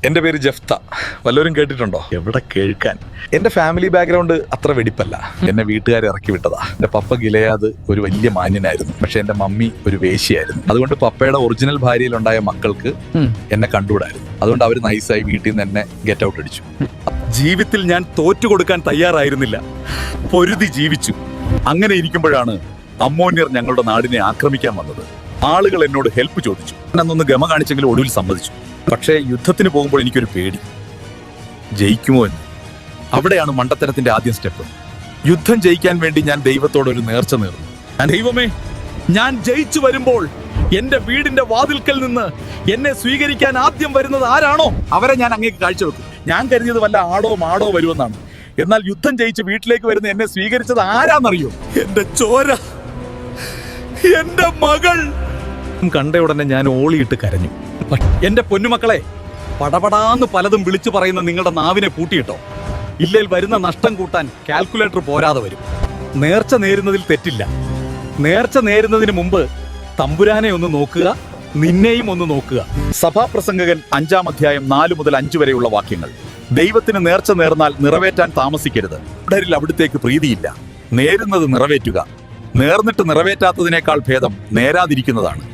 എൻ്റെ പേര് ജഫ്ത. വല്ലവരും കേട്ടിട്ടുണ്ടോ? എവിടെ കേൾക്കാൻ. എൻ്റെ ഫാമിലി ബാക്ക്ഗ്രൗണ്ട് അത്ര വെടിപ്പല്ല. എന്നെ വീട്ടുകാരെ ഇറക്കി വിട്ടതാ. എൻ്റെ പപ്പ ഗിലയാദ് ഒരു വലിയ മാന്യനായിരുന്നു, പക്ഷെ എൻ്റെ മമ്മി ഒരു വേശ്യയായിരുന്നു. അതുകൊണ്ട് പപ്പയുടെ ഒറിജിനൽ ഭാര്യയിലുണ്ടായ മക്കൾക്ക് എന്നെ കണ്ടുകൂടായിരുന്നു. അതുകൊണ്ട് അവർ നൈസായി വീട്ടിൽ നിന്ന് എന്നെ ഗെറ്റ് ഔട്ട് അടിച്ചു. ജീവിതത്തിൽ ഞാൻ തോറ്റു കൊടുക്കാൻ തയ്യാറായിരുന്നില്ല, പൊരുതി ജീവിച്ചു. അങ്ങനെ ഇരിക്കുമ്പോഴാണ് അമ്മോന്യർ ഞങ്ങളുടെ നാടിനെ ആക്രമിക്കാൻ വന്നത്. ആളുകൾ എന്നോട് ഹെൽപ്പ് ചോദിച്ചു. ഞാനൊന്ന് ഗമ കാണിച്ചെങ്കിലും ഒടുവിൽ സമ്മതിച്ചു. പക്ഷേ യുദ്ധത്തിന് പോകുമ്പോൾ എനിക്കൊരു പേടി, ജയിക്കുമോ എന്ന്. അവിടെയാണ് മണ്ടത്തരത്തിന്റെ ആദ്യ സ്റ്റെപ്പ്. യുദ്ധം ജയിക്കാൻ വേണ്ടി ഞാൻ ദൈവത്തോട് ഒരു നേർച്ച നേർന്നു. ദൈവമേ, ഞാൻ ജയിച്ചു വരുമ്പോൾ എന്റെ വീടിന്റെ വാതിൽക്കൽ നിന്ന് എന്നെ സ്വീകരിക്കാൻ ആദ്യം വരുന്നത് ആരാണോ അവരെ ഞാൻ അങ്ങേക്ക് കാഴ്ചവെക്കും. ഞാൻ കരുതിയത് വല്ല ആടോ മാടോ വരുമെന്നാണ്. എന്നാൽ യുദ്ധം ജയിച്ച് വീട്ടിലേക്ക് വരുന്ന എന്നെ സ്വീകരിച്ചത് ആരാന്നറിയോ? എന്റെ ചോര, എന്റെ മകൾ. കണ്ട ഉടനെ ഞാൻ ഓളിയിട്ട് കരഞ്ഞു. എന്റെ പൊന്നുമക്കളെ, പടപടാന്ന് പലതും വിളിച്ചു പറയുന്ന നിങ്ങളുടെ നാവിനെ പൂട്ടിയിട്ടോ. ഇല്ലേൽ വരുന്ന നഷ്ടം കൂട്ടാൻ കാൽക്കുലേറ്റർ പോരാതെ വരും. നേർച്ച നേരുന്നതിൽ തെറ്റില്ല. നേർച്ച നേരുന്നതിന് മുമ്പ് തമ്പുരാനെ ഒന്ന് നോക്കുക, നിന്നെയും ഒന്ന് നോക്കുക. സഭാപ്രസംഗകൻ 5-ാം അധ്യായം 4 മുതൽ 5 വരെയുള്ള വാക്യങ്ങൾ. ദൈവത്തിന് നേർച്ച നേർന്നാൽ നിറവേറ്റാൻ താമസിക്കരുത്. ഇടരിൽ അവിടുത്തേക്ക് പ്രീതിയില്ല. നേരുന്നത് നിറവേറ്റുക. നേർന്നിട്ട് നിറവേറ്റാത്തതിനേക്കാൾ ഭേദം നേരാതിരിക്കുന്നതാണ്.